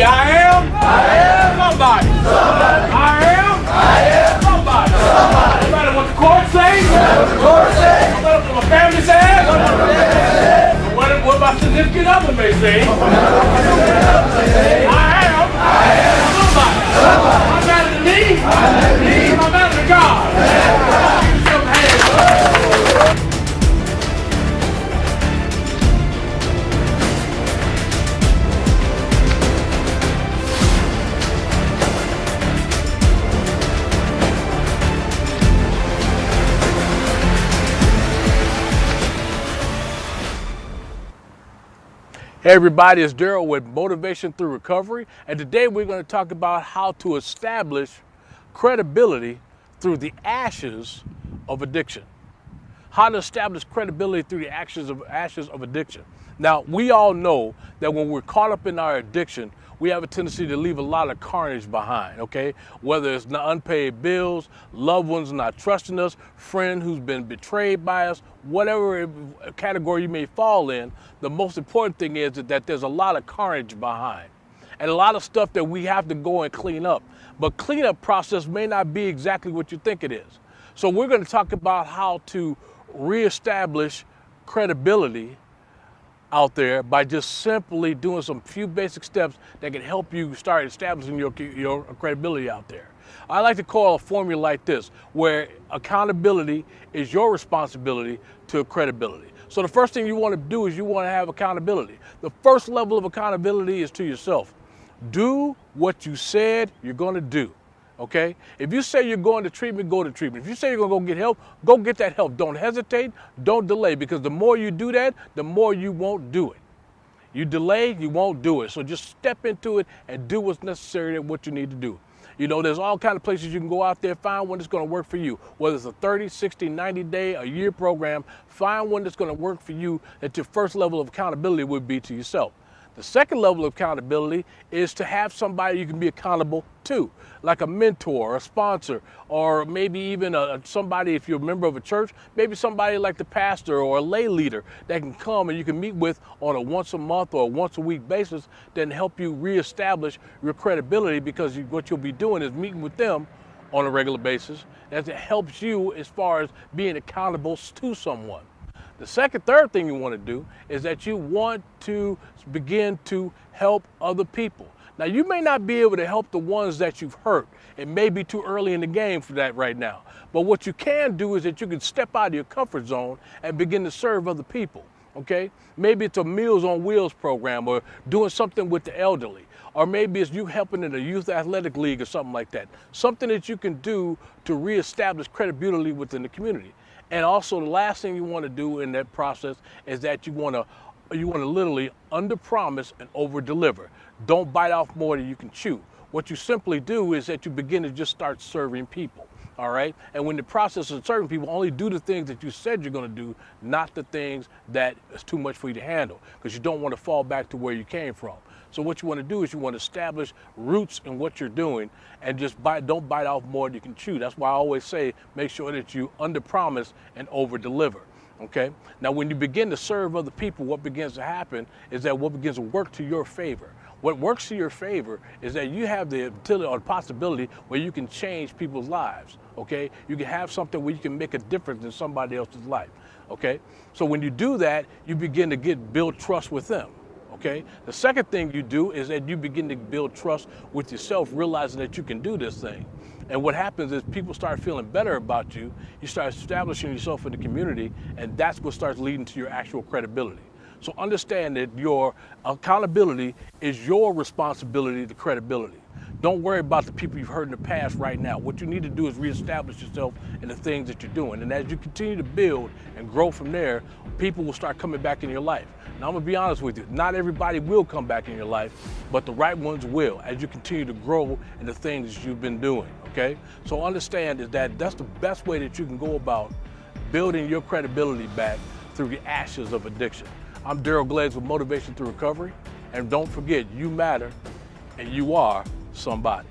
I am somebody. I am somebody. No matter what the court says, no matter what my family says, no matter what my significant other may say, I am somebody. I'm better than me, and I'm better than God. Give me some hands. Hey everybody, it's Daryl with Motivation Through Recovery, and today we're going to talk about how to establish credibility through the ashes of addiction. How to establish credibility through the ashes of addiction. Now, we all know that when we're caught up in our addiction, we have a tendency to leave a lot of carnage behind, okay? Whether it's unpaid bills, loved ones not trusting us, friend who's been betrayed by us, whatever category you may fall in, the most important thing is that there's a lot of carnage behind and a lot of stuff that we have to go and clean up. But cleanup process may not be exactly what you think it is. So we're going to talk about how to reestablish credibility out there by just simply doing some few basic steps that can help you start establishing your credibility out there. I like to call a formula like this, where accountability is your responsibility to credibility. So the first thing you want to do is you want to have accountability. The first level of accountability is to yourself. Do what you said you're going to do. Okay? If you say you're going to treatment, go to treatment. If you say you're going to go get help, go get that help. Don't hesitate, don't delay, because the more you do that, the more you won't do it. You delay, you won't do it. So just step into it and do what's necessary and what you need to do. You know, there's all kinds of places you can go out there, find one that's going to work for you. Whether it's a 30, 60, 90-day, a year program, find one that's going to work for you that your first level of accountability would be to yourself. The second level of accountability is to have somebody you can be accountable to, like a mentor, a sponsor, or maybe even somebody, if you're a member of a church, maybe somebody like the pastor or a lay leader that can come and you can meet with on a once a month or a once a week basis, then help you reestablish your credibility, because what you'll be doing is meeting with them on a regular basis as it helps you as far as being accountable to someone. The third thing you want to do is that you want to begin to help other people. Now, you may not be able to help the ones that you've hurt. It may be too early in the game for that right now. But what you can do is that you can step out of your comfort zone and begin to serve other people, okay? Maybe it's a Meals on Wheels program, or doing something with the elderly. Or maybe it's you helping in a youth athletic league or something like that. Something that you can do to reestablish credibility within the community. And also, the last thing you want to do in that process is that you want to literally under-promise and over-deliver. Don't bite off more than you can chew. What you simply do is that you begin to just start serving people, all right? And when the process of serving people, only do the things that you said you're going to do, not the things that is too much for you to handle, because you don't want to fall back to where you came from. So what you want to do is you want to establish roots in what you're doing, and just don't bite off more than you can chew. That's why I always say, make sure that you under-promise and over-deliver. Okay? Now, when you begin to serve other people, what begins to happen is that what begins to work to your favor. What works to your favor is that you have the ability or the possibility where you can change people's lives. Okay? You can have something where you can make a difference in somebody else's life. Okay? So when you do that, you begin to build trust with them. Okay? The second thing you do is that you begin to build trust with yourself, realizing that you can do this thing. And what happens is people start feeling better about you. You start establishing yourself in the community, and that's what starts leading to your actual credibility. So understand that your accountability is your responsibility to credibility. Don't worry about the people you've hurt in the past right now. What you need to do is reestablish yourself in the things that you're doing. And as you continue to build and grow from there, people will start coming back in your life. Now, I'm going to be honest with you. Not everybody will come back in your life, but the right ones will, as you continue to grow in the things that you've been doing, okay? So understand is that that's the best way that you can go about building your credibility back through the ashes of addiction. I'm Daryl Glaze with Motivation Through Recovery. And don't forget, you matter and you are somebody.